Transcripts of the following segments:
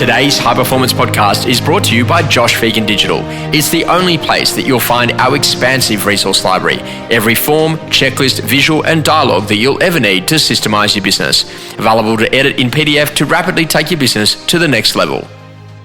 Today's High Performance Podcast is brought to you by Josh Phegan Digital. It's the only place that you'll find our expansive resource library. Every form, checklist, visual and dialogue that you'll ever need to systemize your business. Available to edit in PDF to rapidly take your business to the next level.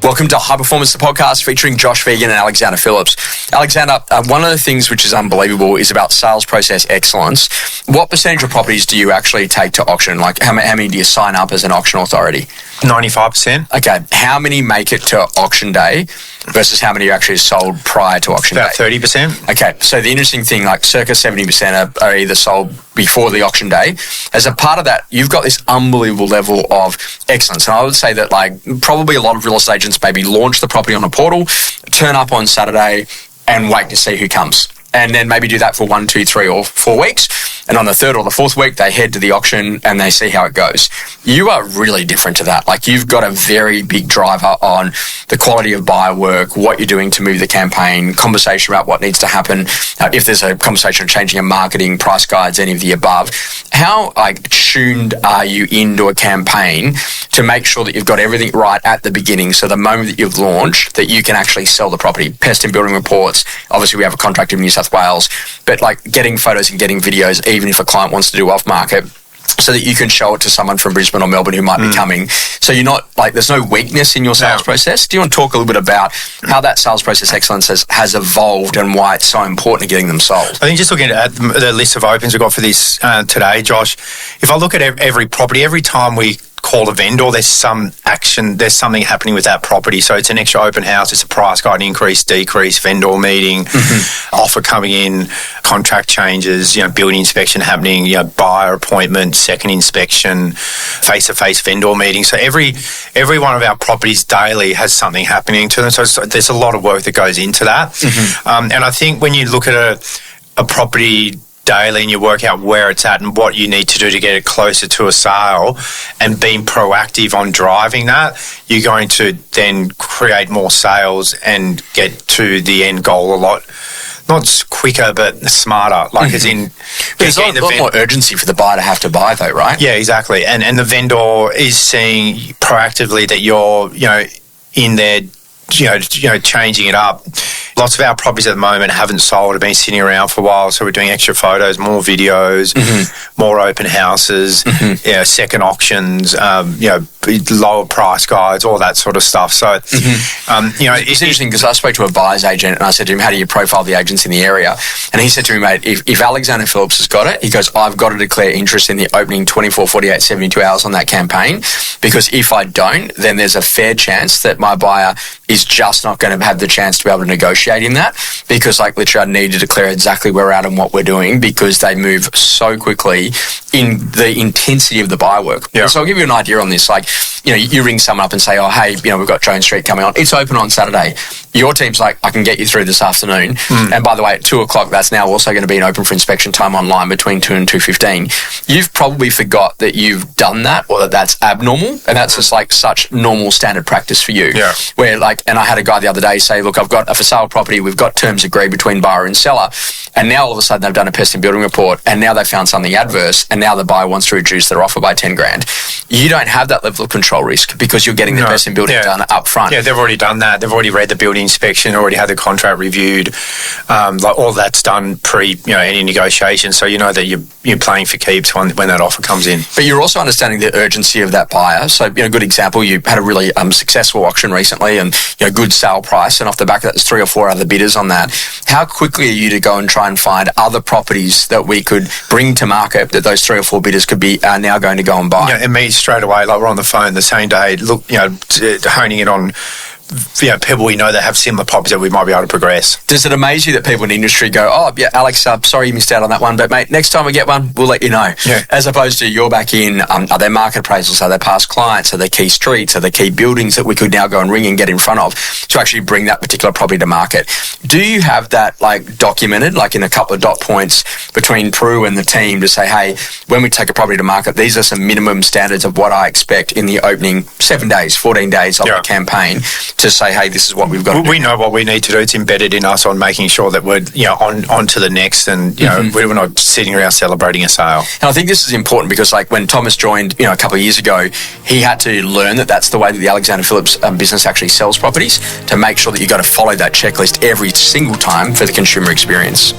Welcome to High Performance, the podcast featuring Josh Phegan and Alexander Phillips. Alexander, one of the things which is unbelievable is about sales process excellence. What percentage of properties do you actually take to auction? Like how many do you sign up as an auction authority? 95%. Okay. How many make it to auction day versus how many are actually sold prior to auction About day? 30%. Okay. So the interesting thing, like circa 70% are either sold before the auction day. As a part of that, you've got this unbelievable level of excellence. And I would say that like probably a lot of real estate agents maybe launch the property on a portal, turn up on Saturday and wait to see who comes. And then maybe do that for 1, 2, 3 or 4 weeks. And on the third or the fourth week, they head to the auction and they see how it goes. You are really different to that. Like you've got a very big driver on the quality of buyer work, what you're doing to move the campaign, conversation about what needs to happen. If there's a conversation of changing your marketing, price guides, any of the above. How tuned are you into a campaign to make sure that you've got everything right at the beginning? So the moment that you've launched, that you can actually sell the property. Pest and building reports. Obviously, we have a contract in New South Wales, but like getting photos and getting videos, even if a client wants to do off market, so that you can show it to someone from Brisbane or Melbourne who might be coming. So you're not like, there's no weakness in your sales process. Do you want to talk a little bit about how that sales process excellence has evolved and why it's so important to getting them sold? I think just looking at the list of opens we've got for this today, Josh, if I look at every property, every time we call a vendor, there's some action, there's something happening with that property. So it's an extra open house, it's a price guide increase, decrease, vendor meeting, offer coming in, contract changes, building inspection happening, buyer appointment, second inspection, face-to-face vendor meeting. So every one of our properties daily has something happening to them. So there's a lot of work that goes into that. And I think when you look at a property daily and you work out where it's at and what you need to do to get it closer to a sale and being proactive on driving that, you're going to then create more sales and get to the end goal a lot, not quicker, but smarter. Like as in... There's a lot more urgency for the buyer to have to buy though, right? Yeah, exactly. And the vendor is seeing proactively that you're, in there, changing it up. Lots of our properties at the moment haven't sold, have been sitting around for a while, so we're doing extra photos, more videos, more open houses, second auctions, lower price guides, all that sort of stuff. So, it's interesting because I spoke to a buyer's agent and I said to him, how do you profile the agents in the area? And he said to me, mate, if Alexander Phillips has got it, he goes, I've got to declare interest in the opening 24, 48, 72 hours on that campaign, because if I don't, then there's a fair chance that my buyer is just not going to have the chance to be able to negotiate in that, because literally I need to declare exactly where we're at and what we're doing, because they move so quickly in the intensity of the buyer work. Yeah. So I'll give you an idea on this. You ring someone up and say, oh, hey, we've got Jones Street coming on. It's open on Saturday. Your team's like, I can get you through this afternoon. And by the way, at 2:00, that's now also going to be an open for inspection time online between 2 and 2:15. You've probably forgot that you've done that, or that that's abnormal. And that's just such normal standard practice for you. Yeah. Where and I had a guy the other day say, look, I've got a for sale property. We've got terms agreed between buyer and seller. And now all of a sudden they've done a pest and building report, and now they've found something adverse, and now the buyer wants to reduce their offer by 10 grand. You don't have that level of control risk because you're getting the pest and building done up front. Yeah, they've already done that. They've already read the building inspection, already had the contract reviewed. All that's done pre any negotiation. So you know that you're playing for keeps when that offer comes in. But you're also understanding the urgency of that buyer. So good example, you had a really successful auction recently, and good sale price, and off the back of that, there's 3 or 4 other bidders on that. How quickly are you to go and try and find other properties that we could bring to market that those 3 or 4 bidders could be now going to go and buy? And me straight away, we're on the phone the same day, honing in on people we know that have similar properties that we might be able to progress. Does it amaze you that people in the industry go, oh, yeah, Alex, sorry you missed out on that one, but mate, next time we get one, we'll let you know. Yeah. As opposed to you're back in, are there market appraisals, are there past clients, are there key streets, are there key buildings that we could now go and ring and get in front of to actually bring that particular property to market? Do you have that documented, in a couple of dot points between Prue and the team to say, hey, when we take a property to market, these are some minimum standards of what I expect in the opening 7 days, 14 days of the campaign, to say, hey, this is what we've got to do. We know what we need to do. It's embedded in us on making sure that we're on to the next, and we're not sitting around celebrating a sale. And I think this is important because, like, when Thomas joined, a couple of years ago, he had to learn that that's the way that the Alexander Phillips business actually sells properties, to make sure that you've got to follow that checklist every single time for the consumer experience.